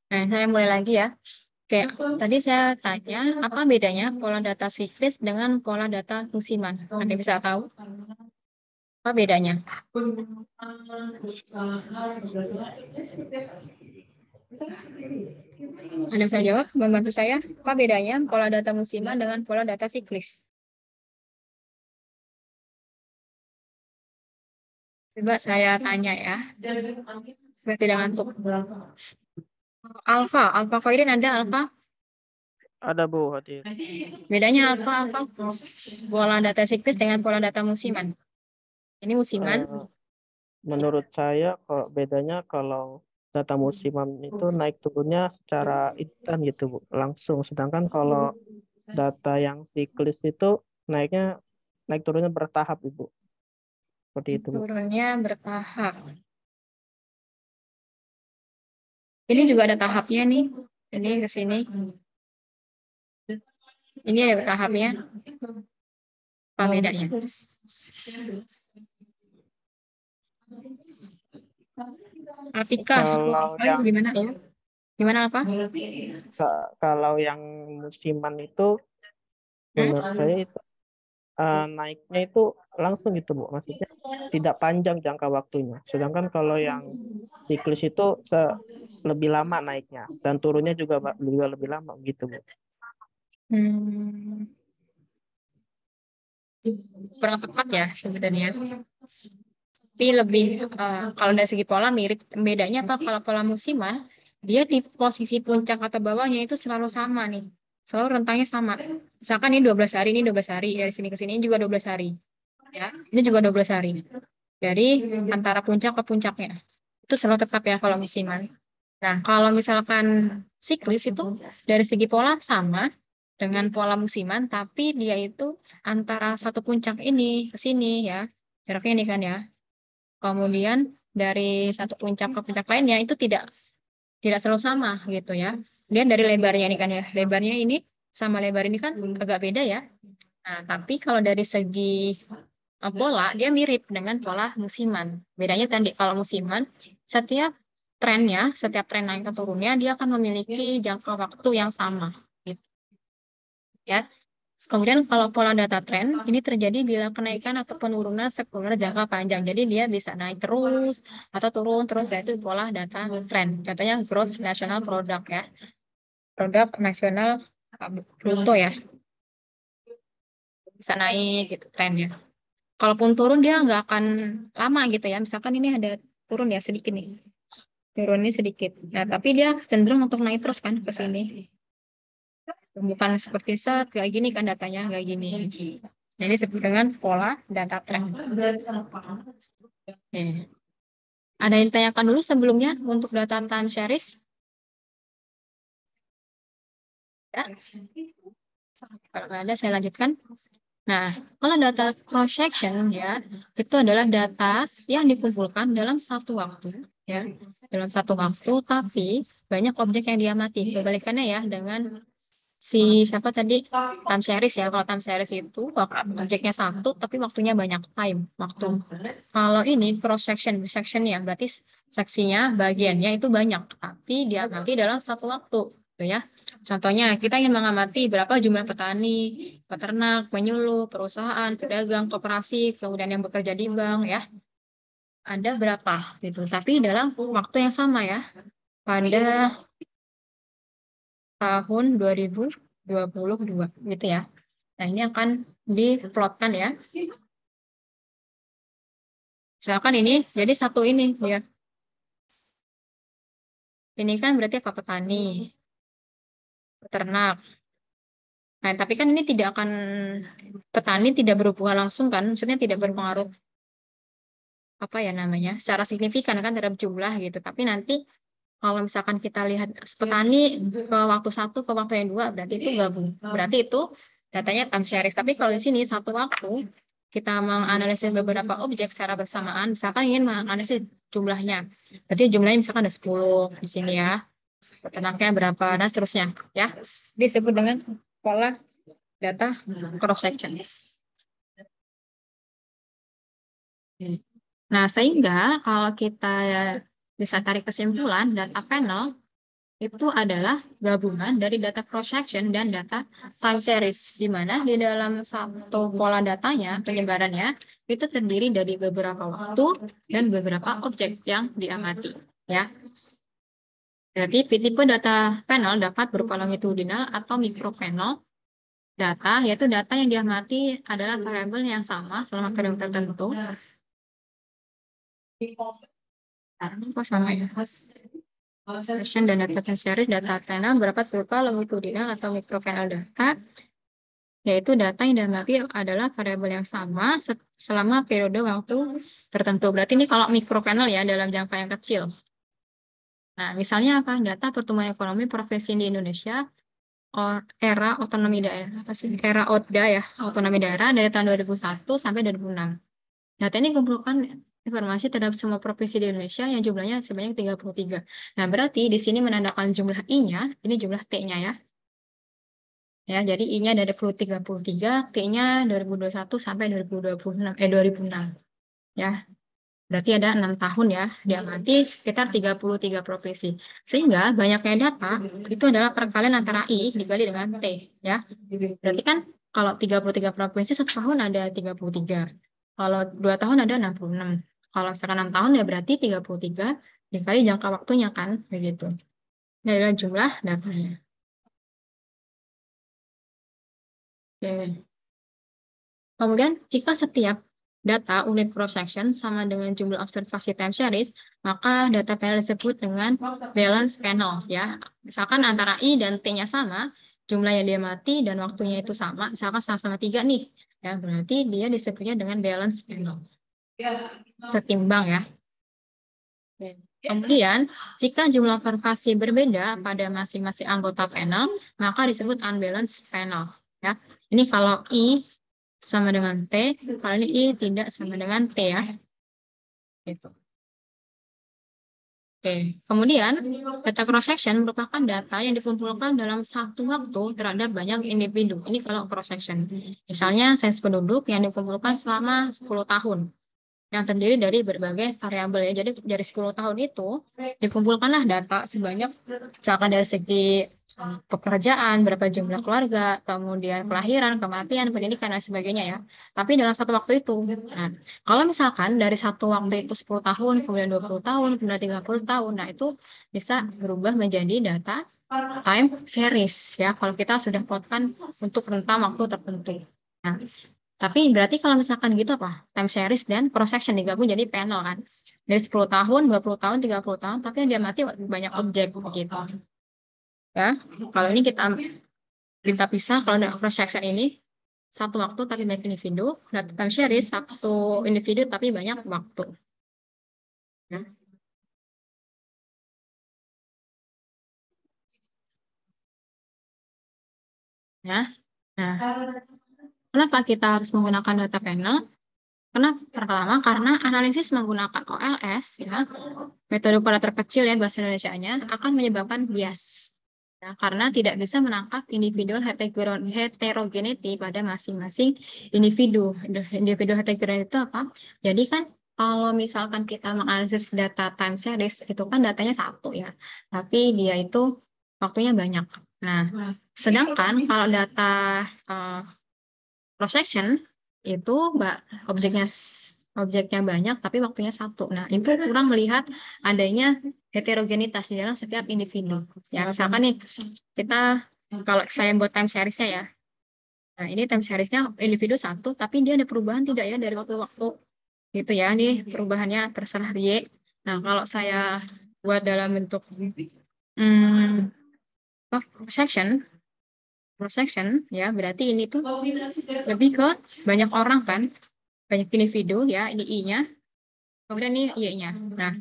Nah, saya mulai lagi ya. Oke, tadi saya tanya, apa bedanya pola data siklis dengan pola data musiman? Anda bisa tahu apa bedanya? Anda bisa jawab, membantu saya. Apa bedanya pola data musiman dengan pola data siklis? Coba saya tanya ya, supaya tidak ngantuk. Alfa koirin ada alfa. Ada Bu, hadir. Bedanya alfa apa? Pola data siklis dengan pola data musiman. Ini musiman. Eh, Menurut saya kok bedanya kalau data musiman itu naik turunnya secara instan gitu Bu, langsung. Sedangkan kalau data yang siklis itu naiknya naik turunnya bertahap Ibu. Seperti itu Bu. Turunnya bertahap. Ini juga ada tahapnya nih. Ini ke sini. Ini ada tahapnya. Apa bedanya? Atika, Kalau yang gimana ya? Gimana apa? kalau yang musiman itu menurut saya Hmm? itu naiknya itu langsung gitu Bu. Maksudnya tidak panjang jangka waktunya. Sedangkan kalau yang siklis itu lebih lama naiknya dan turunnya juga lebih lama gitu Bu. Hmm, kurang tepat ya sebenarnya. Tapi lebih kalau dari segi pola mirip. Bedanya apa? Kalau pola musiman dia di posisi puncak atau bawahnya itu selalu sama nih. Selalu rentangnya sama. Misalkan ini 12 hari, ini 12 hari, dari sini ke sini juga 12 hari. Ya, ini juga 12 hari. Jadi antara puncak ke puncaknya. Itu selalu tetap ya kalau musiman. Nah, kalau misalkan siklis itu dari segi pola sama dengan pola musiman, tapi dia itu antara satu puncak ini ke sini ya. Jaraknya ini kan ya. Kemudian dari satu puncak ke puncak lainnya itu tidak selalu sama gitu ya. Lihat dari lebarnya ini kan ya. Lebarnya ini sama lebar ini kan agak beda ya. Nah, tapi kalau dari segi pola dia mirip dengan pola musiman. Bedanya tadi kalau musiman setiap setiap tren naik atau turunnya dia akan memiliki jangka waktu yang sama gitu ya. Kemudian kalau pola data trend ini terjadi bila kenaikan atau penurunan sekuler jangka panjang. Jadi dia bisa naik terus atau turun terus. Nah, itu pola data trend. Contohnya gross national product ya. Produk nasional bruto ya. Bisa naik gitu trennya. Kalaupun turun dia nggak akan lama gitu ya. Misalkan ini ada turun ya sedikit nih. Turun ini sedikit. Nah, tapi dia cenderung untuk naik terus kan ke sini. Bukan seperti set kayak gini kan datanya kayak gini. Jadi disebut dengan pola data trend. Oke. Ada yang ditanyakan dulu sebelumnya untuk data time series? Ya. Kalau nggak ada saya lanjutkan. Nah, kalau data cross section ya, itu adalah data yang dikumpulkan dalam satu waktu ya, dalam satu waktu tapi banyak objek yang diamati. Kebalikannya ya dengan si siapa tadi time series ya. Kalau time series itu objeknya satu tapi waktunya banyak time waktu. Kalau ini cross section section ya berarti seksinya bagiannya itu banyak tapi diamati dalam satu waktu gitu ya. Contohnya kita ingin mengamati berapa jumlah petani, peternak, penyuluh, perusahaan, pedagang, koperasi, kemudian yang bekerja di bank ya. Ada berapa gitu. Tapi dalam waktu yang sama ya. Pada tahun 2022 gitu ya. Nah, ini akan diplotkan ya. Misalkan ini jadi satu ini ya. Ini kan berarti apa petani, peternak. Nah, tapi kan ini tidak akan petani tidak berhubungan langsung kan, maksudnya tidak berpengaruh apa ya namanya, secara signifikan kan terhadap jumlah gitu. Tapi nanti kalau misalkan kita lihat petani ke waktu satu ke waktu yang dua berarti itu gabung. Berarti itu datanya time series. Tapi kalau di sini satu waktu kita menganalisis beberapa objek secara bersamaan, misalkan ingin menganalisis jumlahnya. Berarti jumlahnya misalkan ada 10 di sini ya. Peternaknya berapa dan seterusnya ya. Disebut dengan pola data cross section. Nah, sehingga kalau kita bisa tarik kesimpulan data panel itu adalah gabungan dari data cross-section dan data time series, di mana di dalam satu pola datanya, penyebarannya, itu terdiri dari beberapa waktu dan beberapa objek yang diamati. Ya. Berarti tipe data panel dapat berupa longitudinal atau micropanel data, yaitu data yang diamati adalah variabel yang sama selama periode tertentu. Kok sama ya? Session dan data time series, data panel dapat berupa longitudinal atau micropanel data, yaitu data yang diamati adalah variabel yang sama selama periode waktu tertentu. Berarti ini kalau micropanel ya, dalam jangka yang kecil. Nah, misalnya apa? Data pertumbuhan ekonomi provinsi di Indonesia era otonomi daerah, apa sih? Era ODA ya, otonomi daerah dari tahun 2001 sampai 2006. Data ini kumpulkan informasi terhadap semua provinsi di Indonesia yang jumlahnya sebanyak 33. Nah, berarti di sini menandakan jumlah I-nya, ini jumlah T-nya ya. Ya, jadi I-nya dari 33, T-nya 2021 sampai 2006. Ya. Berarti ada 6 tahun ya, diamati sekitar 33 provinsi. Sehingga banyaknya data itu adalah perkalian antara I dikali dengan T. Ya. Berarti kan kalau 33 provinsi satu tahun ada 33. Kalau 2 tahun ada 66. Kalau misalkan 6 tahun ya berarti 33 dikali jangka waktunya kan. Begitu. Ini adalah jumlah datanya. Oke. Kemudian jika setiap data unit cross-section sama dengan jumlah observasi time series, maka data panel disebut dengan balance panel. Ya. Misalkan antara I dan T-nya sama, jumlah yang diamati dan waktunya itu sama, misalkan sama-sama 3 nih. Ya, berarti dia disebutnya dengan balance panel. Setimbang ya. Kemudian, jika jumlah observasi berbeda pada masing-masing anggota panel, maka disebut unbalanced panel. Ya. Ini kalau I sama dengan T, kalau ini I tidak sama dengan T ya. Gitu. Oke. Kemudian, data cross-section merupakan data yang dikumpulkan dalam satu waktu terhadap banyak individu. Ini kalau cross-section. Misalnya, sensus penduduk yang dikumpulkan selama 10 tahun. Yang terdiri dari berbagai variabel ya. Jadi dari 10 tahun itu dikumpulkanlah data sebanyak misalkan dari segi pekerjaan, berapa jumlah keluarga, kemudian kelahiran, kematian, pendidikan dan sebagainya ya. Tapi dalam satu waktu itu. Nah, kalau misalkan dari satu waktu itu 10 tahun, kemudian 20 tahun, kemudian 30 tahun, nah itu bisa berubah menjadi data time series ya. Kalau kita sudah plotkan untuk rentang waktu tertentu. Nah, tapi berarti kalau misalkan gitu apa? Time series dan cross-section digabung jadi panel kan. Dari 10 tahun, 20 tahun, 30 tahun, tapi yang diamati banyak objek begitu. Ya, kalau ini kita pisah kalau ada cross-section ini satu waktu tapi banyak individu, data time series satu individu tapi banyak waktu. Ya. Ya. Nah, kenapa kita harus menggunakan data panel? Pertama, karena analisis menggunakan OLS, ya, metode kuadrat terkecil ya bahasa Indonesianya, akan menyebabkan bias. Ya, karena tidak bisa menangkap individual heterogeneity pada masing-masing individu. Individu heterogeneity itu apa? Jadi kan kalau misalkan kita menganalisis data time series, itu kan datanya satu ya, tapi dia itu waktunya banyak. Nah, sedangkan kalau data cross-section itu objeknya banyak tapi waktunya satu. Nah, itu kurang melihat adanya heterogenitas di dalam setiap individu. Ya, misalkan nih kita kalau saya buat time series-nya ya. Nah, ini time series-nya individu satu tapi dia ada perubahan tidak ya dari waktu ke waktu. Gitu ya. Nih perubahannya terserah Y. Nah, kalau saya buat dalam bentuk cross-section ya, berarti ini tuh lebih ke banyak orang kan, banyak individu ya, ini I-nya, kemudian ini Y-nya. Nah,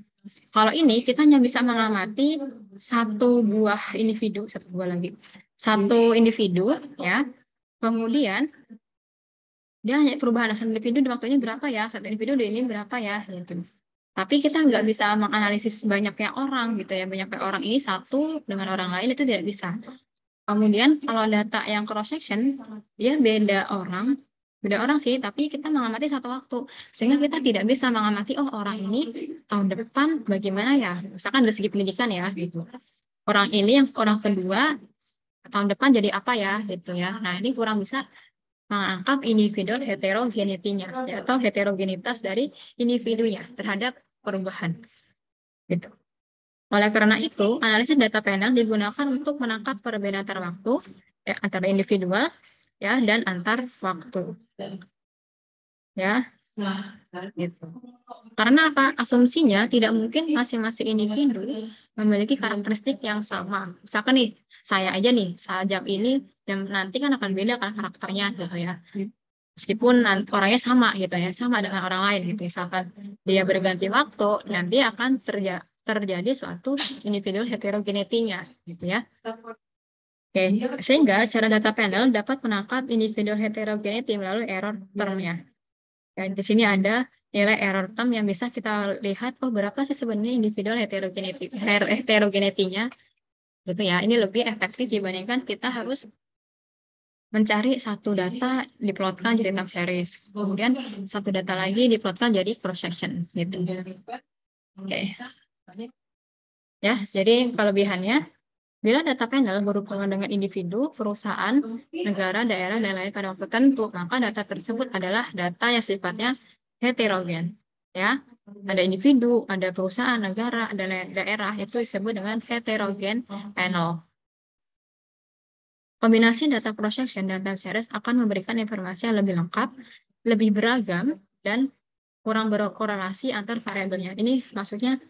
kalau ini kita hanya bisa mengamati satu buah individu, satu individu ya, kemudian dia hanya perubahan satu individu di waktunya berapa ya, satu individu di ini berapa ya, gitu. Tapi kita nggak bisa menganalisis banyaknya orang gitu ya, banyaknya orang ini satu dengan orang lain itu tidak bisa. Kemudian kalau data yang cross section, dia beda orang, beda orang sih, tapi kita mengamati satu waktu. Sehingga kita tidak bisa mengamati, oh orang ini tahun depan bagaimana ya? Misalkan dari segi pendidikan ya, gitu. Orang ini yang orang kedua, tahun depan jadi apa ya, gitu ya. Nah, ini kurang bisa mengangkat individual heterogenitinya, ya, atau heterogenitas dari individunya terhadap perubahan. Gitu. Oleh karena itu, analisis data panel digunakan untuk menangkap perbedaan antar waktu, ya, antara individual, ya, dan antar waktu. Ya, gitu. Karena apa? Asumsinya tidak mungkin masing-masing individu memiliki karakteristik yang sama. Misalkan nih, saya aja nih, jam ini, jam nanti kan akan beda kan karakternya gitu ya. Meskipun orangnya sama gitu ya, sama dengan orang lain gitu. Misalkan dia berganti waktu, nanti akan terjadi suatu individual heterogenetinya gitu ya. Oke, sehingga cara data panel dapat menangkap individual heterogeneity melalui error termnya. Dan di sini ada nilai error term yang bisa kita lihat, oh berapa sih sebenarnya individual heterogenetinya gitu ya. Ini lebih efektif dibandingkan kita harus mencari satu data diplotkan jadi time series. Kemudian satu data lagi diplotkan jadi cross section gitu. Oke. Ya, jadi kelebihannya bila data panel berhubungan dengan individu, perusahaan, negara, daerah, dan lain pada waktu tertentu, maka data tersebut adalah data yang sifatnya heterogen. Ya, ada individu, ada perusahaan, negara, dan daerah, itu disebut dengan heterogen panel. Kombinasi data cross-section dan time series akan memberikan informasi yang lebih lengkap, lebih beragam, dan kurang berkorelasi antar variabelnya. Ini maksudnya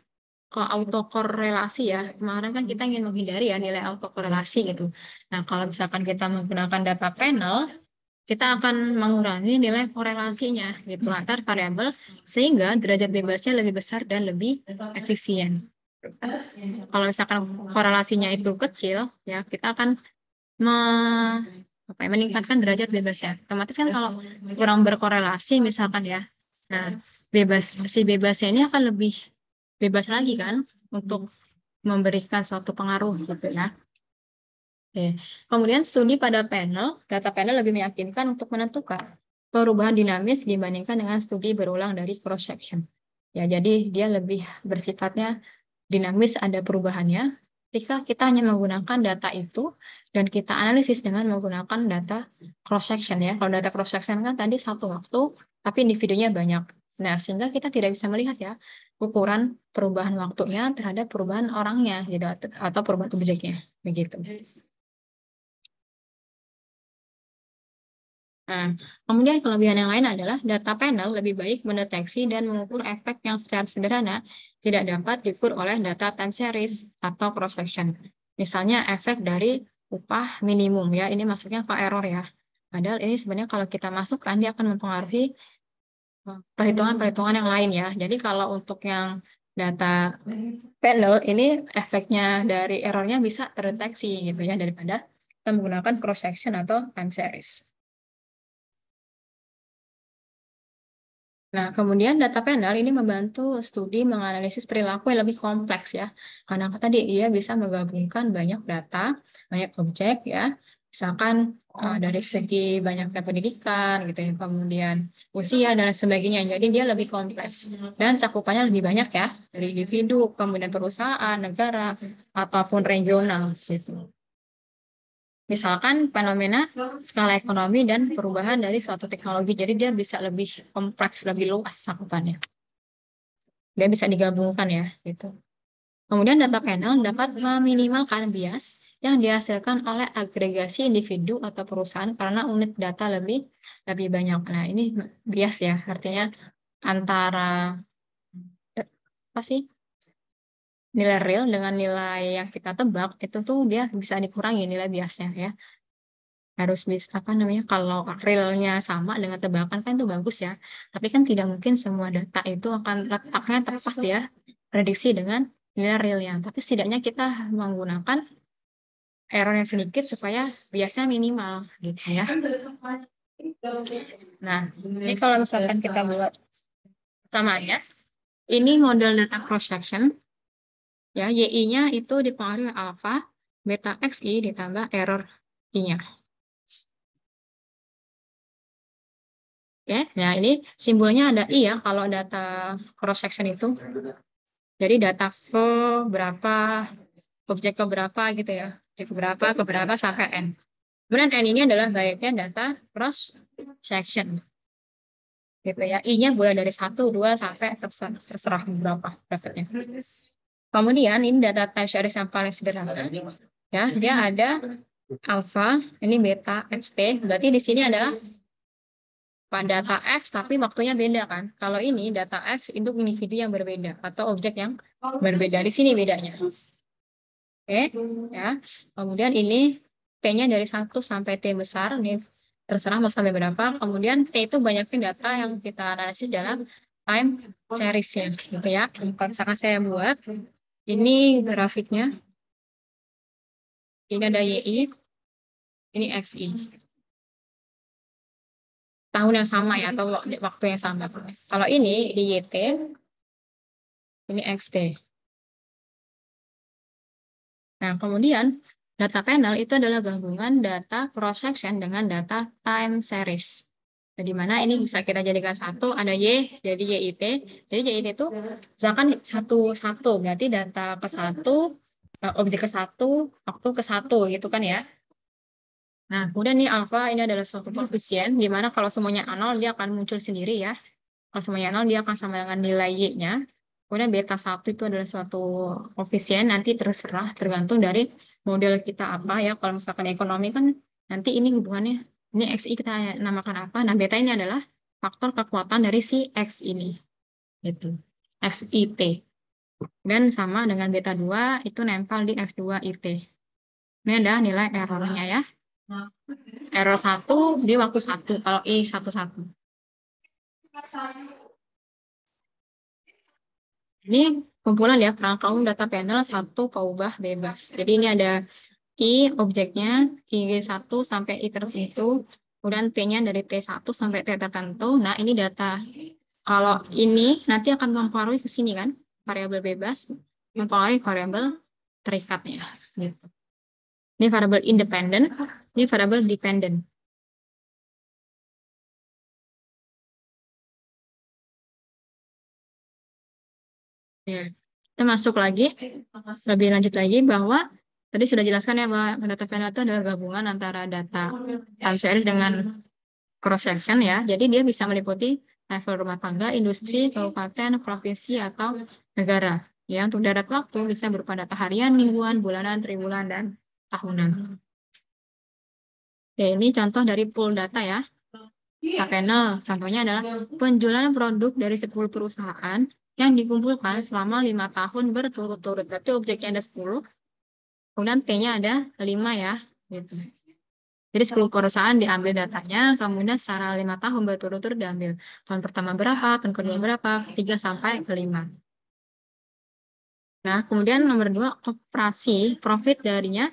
autokorelasi ya. Kemarin kan kita ingin menghindari ya nilai autokorelasi gitu. Nah, kalau misalkan kita menggunakan data panel, kita akan mengurangi nilai korelasinya gitu antar variabel sehingga derajat bebasnya lebih besar dan lebih efisien. Kalau misalkan korelasinya itu kecil, ya kita akan meningkatkan derajat bebasnya. Otomatis kan kalau kurang berkorelasi misalkan ya, nah si bebasnya ini akan lebih bebas lagi kan untuk memberikan suatu pengaruh gitu ya. Oke. Kemudian studi pada data panel lebih meyakinkan untuk menentukan perubahan dinamis dibandingkan dengan studi berulang dari cross section. Ya, jadi dia lebih bersifatnya dinamis, ada perubahannya ketika kita hanya menggunakan data itu dan kita analisis dengan menggunakan data cross section ya. Kalau data cross section kan tadi satu waktu tapi individunya banyak. Nah, sehingga kita tidak bisa melihat ya ukuran perubahan waktunya terhadap perubahan orangnya gitu atau perubahan objeknya begitu. Nah, kemudian kelebihan yang lain adalah data panel lebih baik mendeteksi dan mengukur efek yang secara sederhana tidak dapat diukur oleh data time series atau cross section. Misalnya efek dari upah minimum ya, ini masuknya ke error ya. Padahal ini sebenarnya kalau kita masukkan dia akan mempengaruhi perhitungan-perhitungan yang lain ya. Jadi kalau untuk yang data panel ini efeknya dari errornya bisa terdeteksi gitu ya daripada kita menggunakan cross section atau time series. Nah, kemudian data panel ini membantu studi menganalisis perilaku yang lebih kompleks ya. Karena tadi dia bisa menggabungkan banyak data, banyak objek ya. Misalkan dari segi banyaknya pendidikan gitu ya, kemudian usia dan sebagainya. Jadi dia lebih kompleks dan cakupannya lebih banyak ya dari individu, kemudian perusahaan, negara ataupun regional gitu. Misalkan fenomena skala ekonomi dan perubahan dari suatu teknologi. Jadi dia bisa lebih kompleks, lebih luas cakupannya. Dia bisa digabungkan ya, gitu. Kemudian data panel dapat meminimalkan bias yang dihasilkan oleh agregasi individu atau perusahaan karena unit data lebih banyak. Nah, ini bias ya, artinya antara apa sih? Nilai real dengan nilai yang kita tebak itu tuh dia bisa dikurangi nilai biasnya ya. Harus bisa apa namanya kalau realnya sama dengan tebakan kan itu bagus ya, tapi kan tidak mungkin semua data itu akan letaknya tepat ya prediksi dengan nilai realnya, tapi setidaknya kita menggunakan error yang sedikit supaya biasanya minimal gitu ya. Nah, ini kalau misalkan kita buat samanya, ini model data cross section ya, YI-nya itu dipengaruhi alpha, beta XI ditambah error I-nya. Oke, nah ini simbolnya ada I ya kalau data cross section itu. Jadi data ke berapa, objek ke berapa gitu ya. Objek ke berapa sampai N. Kemudian N ini adalah baiknya data cross section. Gitu ya. I-nya boleh dari 1, 2 sampai terserah berapa bracketnya. Kemudian ini data time series yang paling sederhana. Ya, dia ada alpha, ini beta, xt. Berarti di sini adalah pada data X tapi waktunya beda kan. Kalau ini data X itu individu yang berbeda atau objek yang berbeda. Di sini bedanya. Oke, ya. Kemudian ini T-nya dari 1 sampai T besar. Ini terserah mau sampai berapa. Kemudian T itu banyaknya data yang kita analisis dalam time series-nya gitu ya. Kalau misalkan saya buat ini grafiknya. Ini ada YI, ini XI. Tahun yang sama ya atau waktu yang sama. Kalau ini di YT, ini XT. Nah, kemudian data panel itu adalah gabungan data cross section dengan data time series. Nah, di mana ini bisa kita jadikan satu, ada Y, jadi YIT. Jadi YIT itu misalkan satu-satu, berarti data ke satu, objek ke satu, waktu ke satu, gitu kan ya. Nah, kemudian nih alpha ini adalah suatu koefisien, di mana kalau semuanya nol, dia akan muncul sendiri ya. Kalau semuanya nol, dia akan sama dengan nilai Y-nya. Kemudian beta 1 itu adalah suatu koefisien, nanti terserah, tergantung dari model kita apa ya. Kalau misalkan ekonomi kan, nanti ini hubungannya, ini XI kita namakan apa. Nah, beta ini adalah faktor kekuatan dari si X ini. Gitu. XIT. Dan sama dengan beta 2, itu nempel di X2 IT. Ini ada nilai errornya ya. Error 1 di waktu 1, kalau I11. Ini kumpulan ya, kerangka umum data panel 1 keubah bebas. Jadi ini ada I objeknya, I1 sampai I tertentu, kemudian T-nya dari T1 sampai T tertentu. Nah, ini data. Kalau ini nanti akan mempengaruhi ke sini kan, variabel bebas, mempengaruhi variabel terikatnya. Gitu. Ini variabel independen, ini variabel dependent. Ya. Kita masuk lagi, lebih lanjut lagi bahwa tadi sudah jelaskan ya bahwa data panel itu adalah gabungan antara data time series dengan cross section ya. Jadi dia bisa meliputi level rumah tangga, industri, kabupaten, provinsi atau negara. Ya, untuk darat waktu bisa berupa data harian, mingguan, bulanan, triwulan, dan tahunan. Oke, ini contoh dari pool data ya. Data panel, contohnya adalah penjualan produk dari 10 perusahaan yang dikumpulkan selama 5 tahun berturut-turut. Berarti objeknya ada 10, kemudian T-nya ada 5 ya. Gitu. Jadi 10 perusahaan diambil datanya, kemudian secara 5 tahun berturut-turut diambil. Tahun pertama berapa, tahun kedua berapa, ketiga sampai kelima. Nah, kemudian nomor 2, koperasi, profit darinya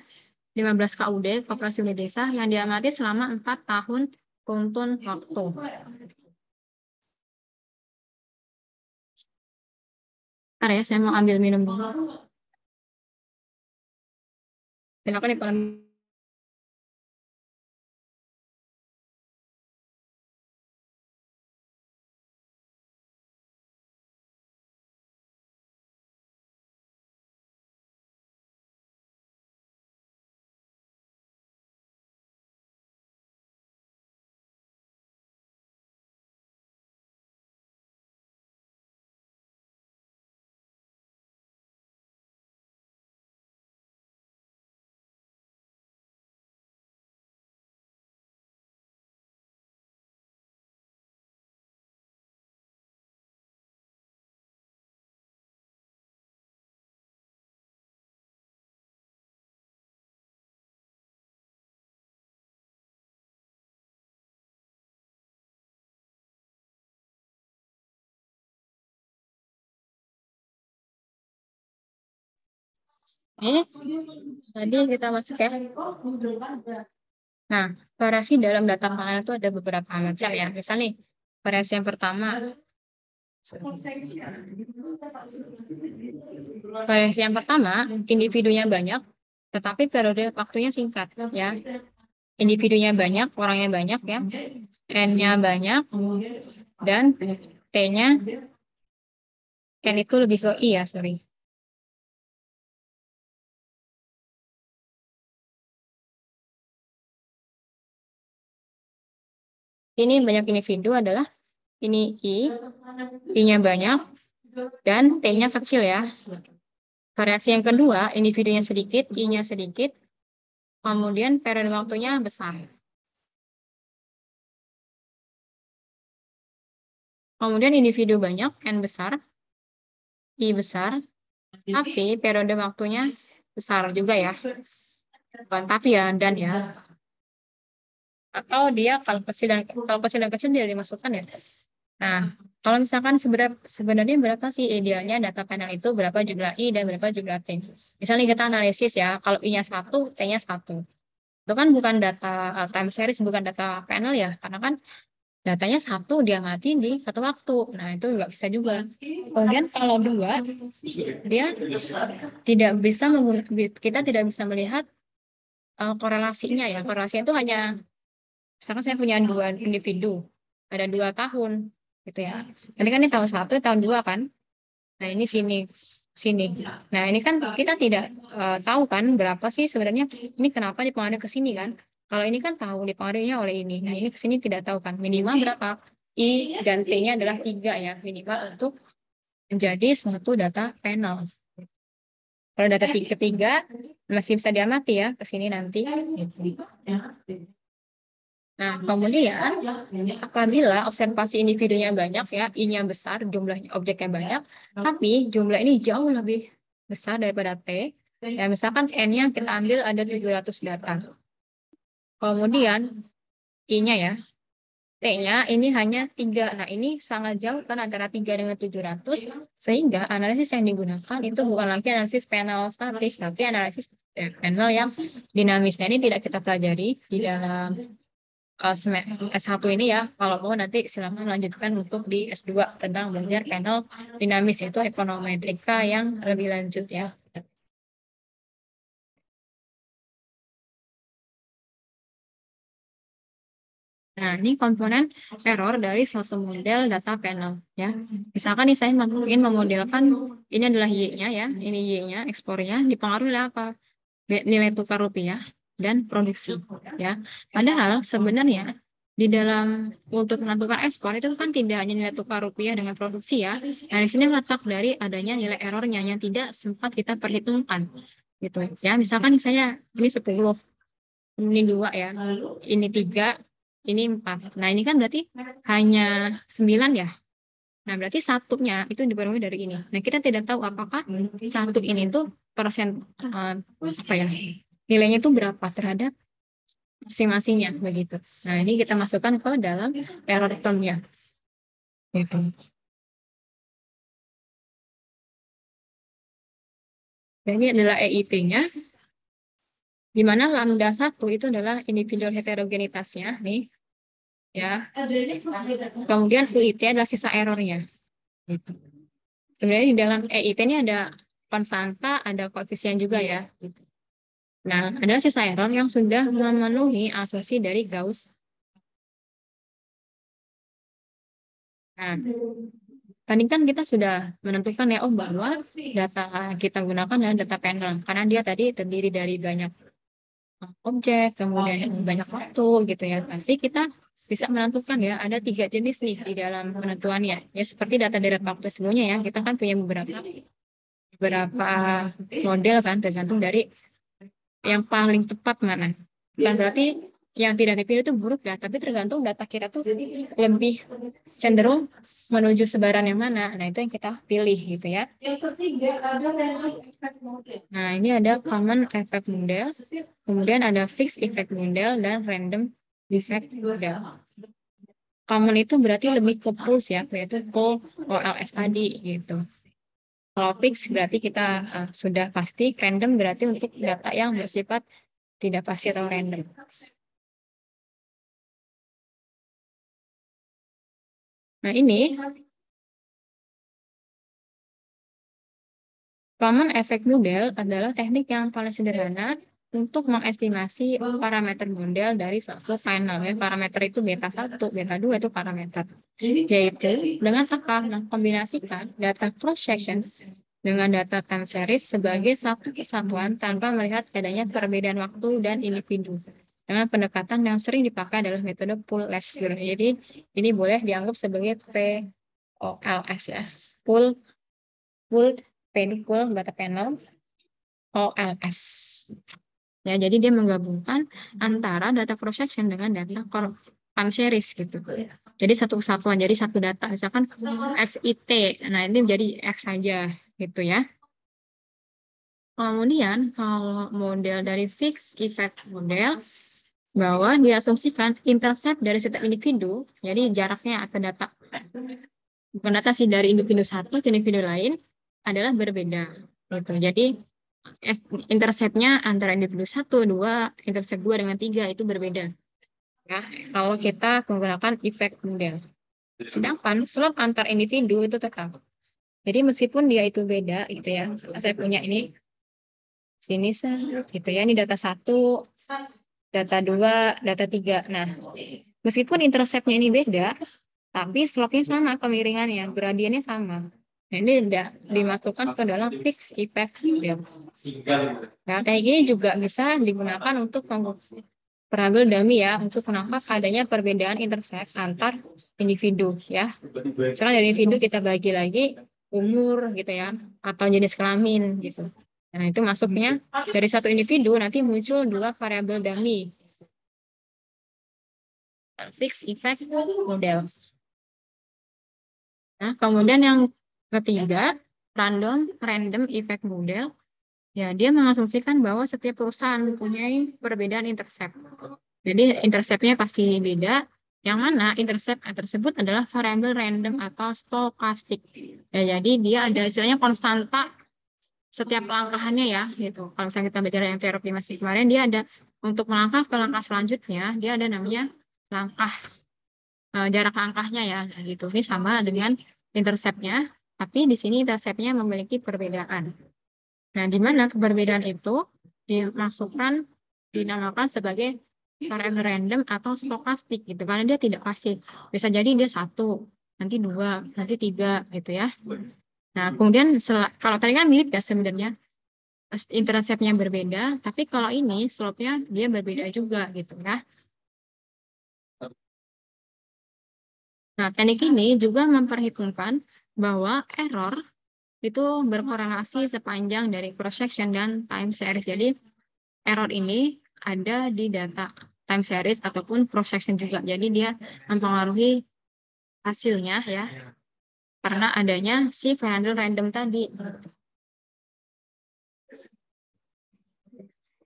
15 KUD, koperasi unit desa, yang diamati selama 4 tahun runtun waktu. Bentar ya, saya mau ambil minum dulu. Silakan ya, Pak. Ini tadi kita masuk ya. Nah, variasi dalam data panel itu ada beberapa macam ya. Misal nih, variasi yang pertama. Variasi yang pertama, individunya banyak, tetapi periode waktunya singkat ya. individunya banyak, orangnya banyak ya, N-nya banyak, dan T-nya, N itu lebih ke I ya, sorry. Ini banyak individu adalah ini I-nya banyak, dan T-nya kecil ya. Variasi yang kedua, individunya sedikit, I-nya sedikit, kemudian periode waktunya besar. Kemudian individu banyak, N besar, I besar, tapi periode waktunya besar juga ya. Bukan tapi ya, dan ya. Atau dia kalau kecil dan kecil dia dimasukkan ya. Nah, kalau misalkan sebenarnya berapa sih idealnya data panel itu, berapa jumlah I dan berapa jumlah T. Misalnya kita analisis ya, kalau I-nya 1, T-nya 1. Itu kan bukan data time series, bukan data panel ya, karena kan datanya 1 dia mati di satu waktu. Nah, itu nggak bisa juga. Kemudian kalau 2, dia tidak bisa kita tidak bisa melihat korelasinya ya. Korelasinya itu hanya, misalkan saya punya 2 individu, ada 2 tahun, gitu ya. Nanti kan ini tahun 1, tahun 2 kan. Nah, ini sini. Nah, ini kan kita tidak tahu kan berapa sih sebenarnya ini kenapa dipengaruhi ke sini kan. Kalau ini kan tahu dipengaruhinya oleh ini. Nah, ini ke sini tidak tahu kan. Minimal berapa? I dan T-nya adalah 3 ya, minimal untuk menjadi suatu data panel. Kalau data ketiga masih bisa diamati ya ke sini nanti. Nah, kemudian apabila observasi individunya banyak ya, I-nya besar, jumlahnya objeknya banyak, tapi jumlah ini jauh lebih besar daripada T, ya misalkan N-nya kita ambil ada 700 data. Kemudian I-nya ya, T-nya ini hanya 3. Nah, ini sangat jauh kan antara 3 dengan 700, sehingga analisis yang digunakan itu bukan lagi analisis panel statis, tapi analisis panel yang dinamis. Nah, ini tidak kita pelajari di dalam S1 ini ya. Kalau mau nanti silakan lanjutkan untuk di S2 tentang belajar panel dinamis, itu ekonometrika yang lebih lanjut ya. Nah, ini komponen error dari suatu model data panel ya. Misalkan nih saya ingin memodelkan ini adalah Y-nya ya, ini Y-nya, ekspornya dipengaruhi oleh apa? Nilai tukar rupiah dan produksi ya. Padahal sebenarnya di dalam untuk menentukan ekspor itu kan tidak hanya nilai tukar rupiah dengan produksi ya. Nah, di sini letak dari adanya nilai errornya yang tidak sempat kita perhitungkan gitu ya. Misalkan saya ini 10, ini 2 ya, ini 3, ini 4. Nah, ini kan berarti hanya 9 ya. Nah, berarti satunya itu dipenuhi dari ini. Nah, kita tidak tahu apakah satu ini tuh persen apa ya, nilainya itu berapa terhadap masing-masingnya begitu. Nah, ini kita masukkan ke dalam error term-nya. Gitu. Dan ini adalah EIP-nya, di mana lambda 1 itu adalah individual heterogenitasnya nih. Ya. Kemudian UIT adalah sisa errornya. Gitu. Sebenarnya di dalam EIT ini ada konstanta, ada koefisien juga ya. Gitu. Nah, ada sisa error yang sudah memenuhi asumsi dari Gauss. Nah, tadi kan kita sudah menentukan ya, bahwa data kita gunakan adalah data panel. Karena dia tadi terdiri dari banyak objek, kemudian banyak waktu gitu ya. Nanti kita bisa menentukan ya, ada 3 jenis nih di dalam penentuannya. Ya, seperti data dari waktu sebelumnya ya, kita kan punya beberapa model kan, tergantung dari yang paling tepat mana. Bukan berarti yang tidak dipilih itu buruk ya, tapi tergantung data kita tuh lebih cenderung menuju sebaran yang mana. Nah, itu yang kita pilih gitu ya. Nah, ini ada common effect model, kemudian ada fixed effect model, dan random effect model. Common itu berarti lebih ke pulse ya, yaitu OLS tadi gitu. Kalau fix berarti kita sudah pasti, random berarti untuk data yang bersifat tidak pasti atau random. Nah, ini common effect model adalah teknik yang paling sederhana untuk mengestimasi parameter model dari suatu panel. Ya. Parameter itu beta 1, beta 2 itu parameter. Yaitu dengan apa? Mengkombinasikan data cross-section dengan data time series sebagai satu kesatuan tanpa melihat adanya perbedaan waktu dan individu. Dengan pendekatan yang sering dipakai adalah metode pool-less. Jadi ini boleh dianggap sebagai POLS ya. Pool data panel OLS. Ya, jadi dia menggabungkan antara data cross-section dengan data time series gitu. Jadi satu kesatuan, jadi satu data. Misalkan XIT, nah ini menjadi X saja gitu ya. Kemudian kalau model dari fixed effect model, bahwa diasumsikan intercept dari setiap individu, jadi jaraknya atau data, bukan data sih, dari individu satu ke individu lain adalah berbeda. Gitu. Jadi intercept-nya antara individu 1, 2, intercept 2 dengan 3 itu berbeda. Ya, kalau kita menggunakan efek model. Sedangkan slop antar individu itu tetap. Jadi meskipun dia itu beda gitu ya. Saya punya ini sini gitu ya. Ini data 1, data 2, data 3. Nah, meskipun intercept-nya ini beda, tapi slopnya sama kemiringannya, gradiennya sama. Nah, ini tidak dimasukkan ke dalam fixed effect model. Nah, kayak gini juga bisa digunakan untuk variabel dummy ya, untuk menangkap adanya perbedaan intercept antar individu ya. Misalnya dari individu kita bagi lagi umur gitu ya, atau jenis kelamin gitu. Nah, itu masuknya dari satu individu nanti muncul dua variabel dummy. Fixed effect model. Nah, kemudian yang ketiga, random effect model. Ya, dia mengasumsikan bahwa setiap perusahaan mempunyai perbedaan intercept. Jadi intercept-nya pasti beda. Yang mana intercept tersebut adalah variabel random atau stokastik. Ya, jadi dia ada istilahnya konstanta setiap langkahannya ya, gitu. Kalau misalnya kita bicara yang teori optimasi kemarin, dia ada untuk melangkah ke langkah selanjutnya, dia ada namanya langkah jarak langkahnya ya, gitu. Ini sama dengan intercept-nya, tapi di sini intercept-nya memiliki perbedaan. Nah, di mana perbedaan itu dimasukkan, dinamakan sebagai variabel random atau stokastik gitu, karena dia tidak pasti. Bisa jadi dia 1, nanti 2, nanti 3 gitu ya. Nah, kemudian kalau tadi kan mirip ya sebenarnya, intercept-nya berbeda, tapi kalau ini slope-nya dia berbeda juga gitu ya. Nah, teknik ini juga memperhitungkan bahwa error itu berkorelasi sepanjang dari cross section dan time series. Jadi error ini ada di data time series ataupun cross section juga. Jadi dia mempengaruhi hasilnya ya, karena adanya si variabel random tadi.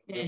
Oke.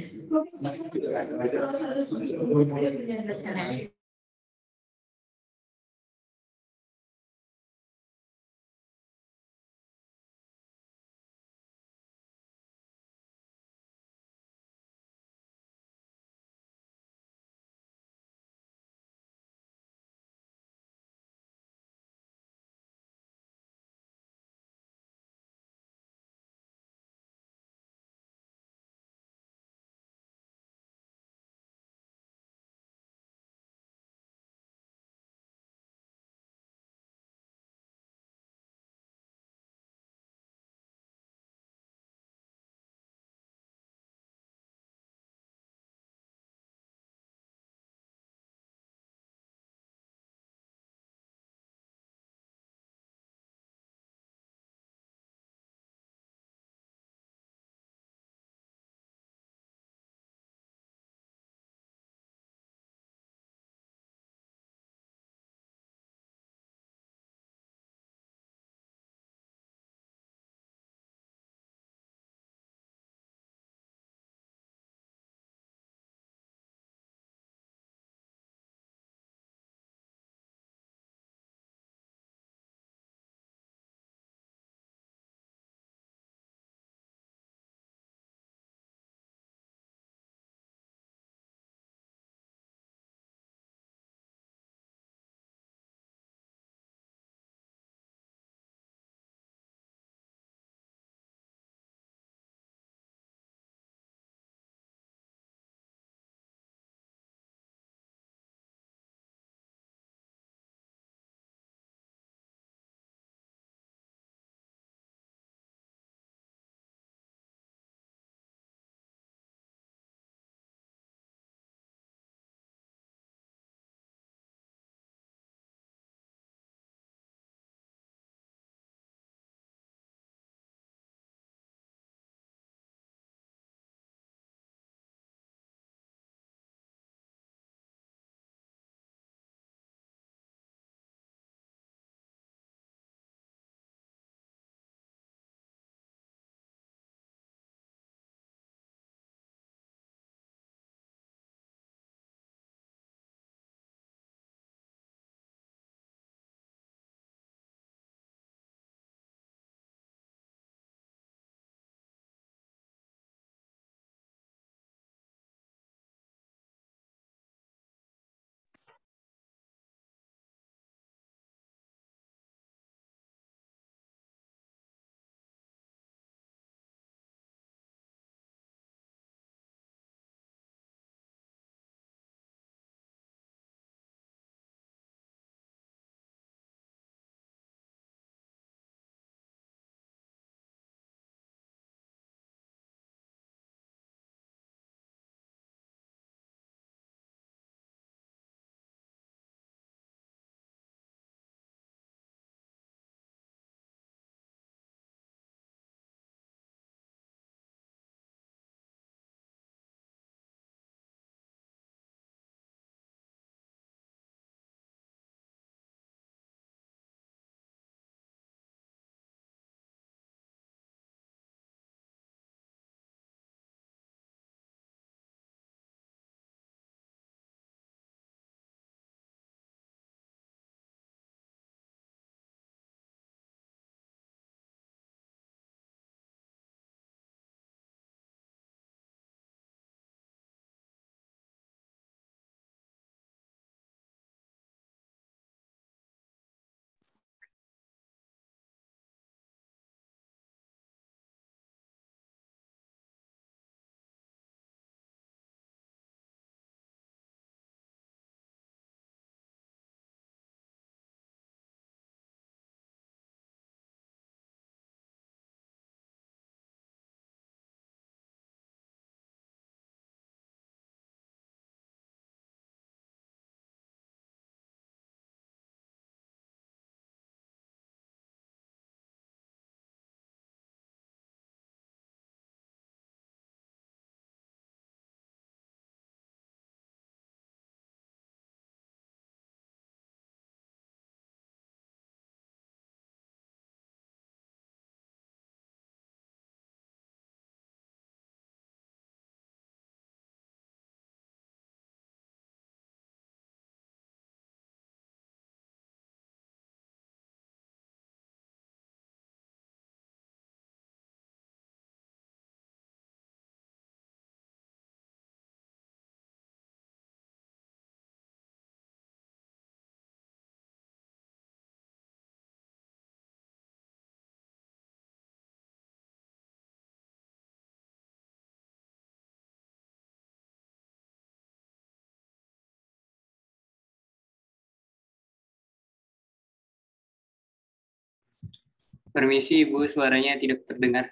Permisi, Ibu, suaranya tidak terdengar.